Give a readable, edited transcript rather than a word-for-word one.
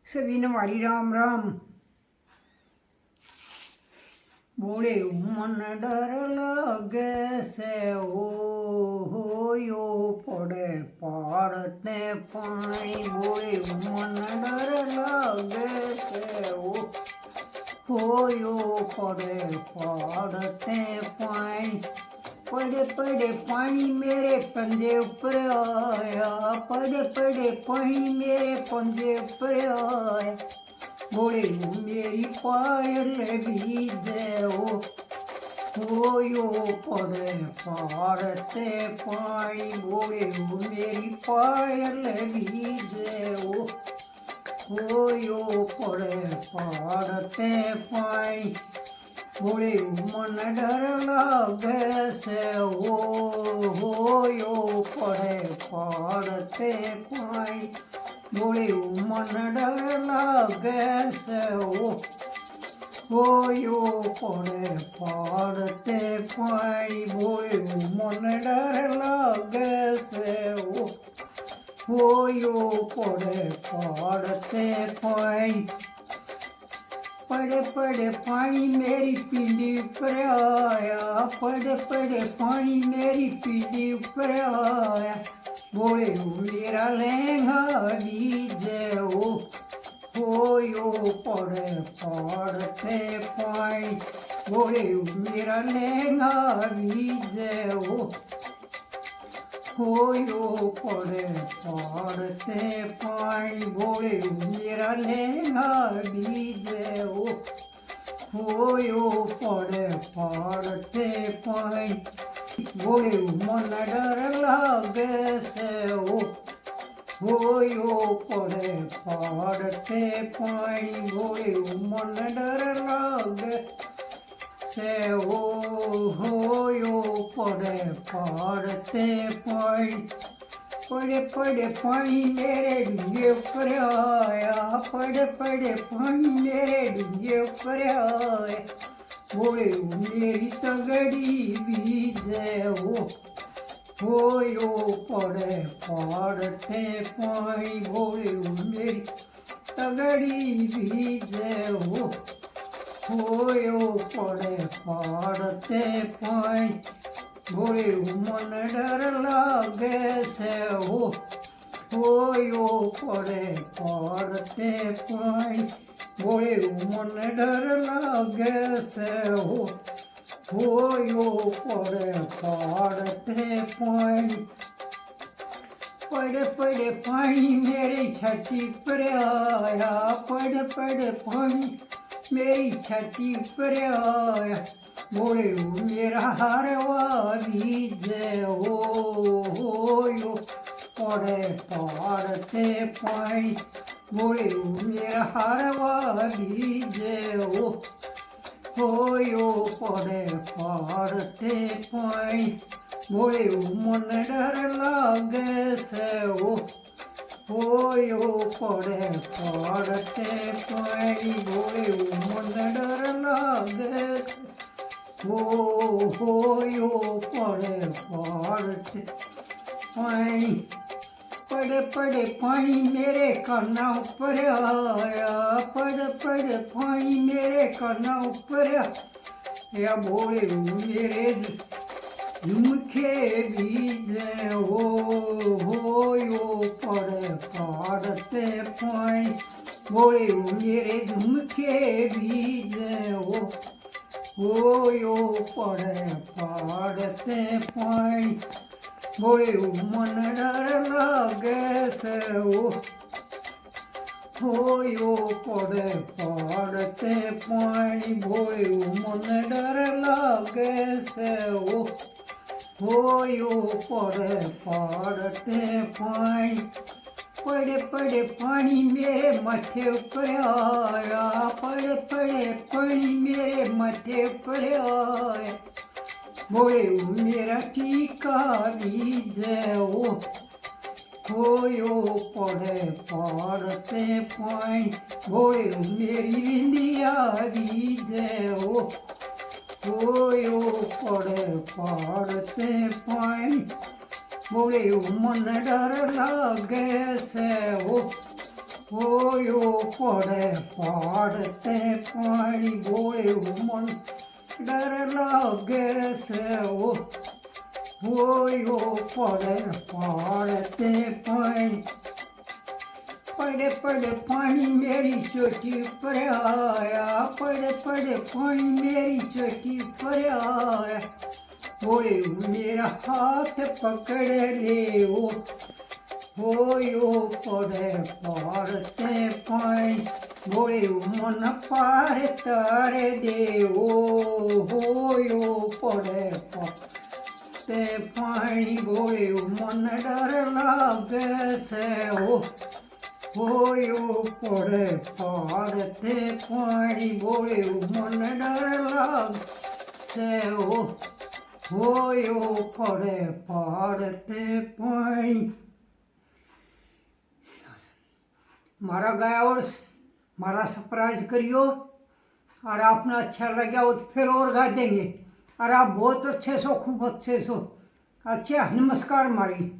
सभी ने मारी राम राम। बोले मन डर लगे से हो पड़े पाड़ते पानी। बोले मन डर लगे से हो पड़े पाड़ते पानी। पड़े पड़े पानी मेरे पंजे ऊपर आया, पड़े पड़े पानी मेरे पंजे ऊपर आया। बोले मेरी पायल भीजे हो पड़े पाड़ते पानी। बोले मेरी पायल भीजे हो पड़े पाड़ते पानी। बोले मन डर लगे से हो पड़े पाड़ते पानी। बोले मन डर लगे से हो पड़े पाड़ते पानी। बोले मन डर लगे से हो पड़े पाड़ते पानी। पड़े पड़े पानी मेरी पीढ़ी ऊपर आया, पड़े पड़े पानी मेरी पीढ़ी ऊपर आया। बोले मेरा लहंगा भीजे हो पड़े पाड़ते पानी। बोले मेरा लहंगा भीजे हो पड़े पाड़ते पानी। बोले मेरा लहंगा भीजे हो पड़े पाड़ते पानी। बोले मन डर लगे से हो पड़े पाड़ते पानी। बोले मन डर लगे से हो पड़े पाड़ते पानी। पड़े पड़े पानी मेरे डूंगे ऊपर आया, पड़े पड़े पानी मेरे डूंगे ऊपर आया। बोले मेरी तगड़ी भीजे हो पड़े पाड़ते पानी। बोले मेरी तगड़ी भीजे हो पड़े पाड़ते पानी। बोले मन डर लगे से हो पड़े पाड़ते पानी। बोले मन डर लगे से हो पड़े पाड़ते पानी। पड़े पड़े पानी मेरी छठी पर आया, पड़े पड़े पानी मेरी छठी पर आया। बोले मेरा हारवा भीजे हो पड़े पाड़ते पानी। बोले मेरा हारवा भीजे हो पड़े पाड़ते पानी। बोले मन डर लगे से हो पड़े पाड़ते पानी। बोले मन डर लगे हो पड़े पाड़ते पानी। पड़े पड़े पानी मेरे काना ऊपर आया, पड़े पड़े पानी मेरे काना ऊपर आया। बोले मेरे झुमके भीजे हो पड़े पाड़ते पानी। बोले मेरे झुमके भीजे हो पड़े पाड़ते पानी। बोले मन डर लगे से हो पड़े पाड़ते पानी। बोले मन डर लगे से हो पड़े पाड़ते पानी। पड़े पड़े पानी मेरे माथे ऊपर आया, पड़े पड़े पानी मेरे माथे ऊपर आया। बोले मेरा टीका भीजे हो पड़े पाड़ते पानी। बोले मेरी बिंदिया भीजे हो पड़े पाड़ते पानी। बोले मन डर लगे से हो હોયો પડે પાડતે પાણી બોળ્યું મન ડર લાગે છે ઓ હોયો પડે પાડતે પાણી પડે પડે પાણી મેરી ચોટી પર આયા પડે પડે પાણી મેરી ચોટી પર આયા ઓય મેરા હાથ પકડ લેવો હોયો પડે પાડતે પાણી બોળ્યું મન પાર તારે દેવો હોયો પડે તે પાણી બોળ્યું મન ડર લાગે છે ઓ હોયો પડે પાડતે પાણી બોળ્યું મન ડર લાગે છે ઓ હોયો પડે પાડતે પાણી मारा गाया और मारा सरप्राइज करियो और आपने अच्छा लगा हो तो फिर और गा देंगे और आप बहुत अच्छे सो खूब अच्छे सो अच्छा नमस्कार मारी।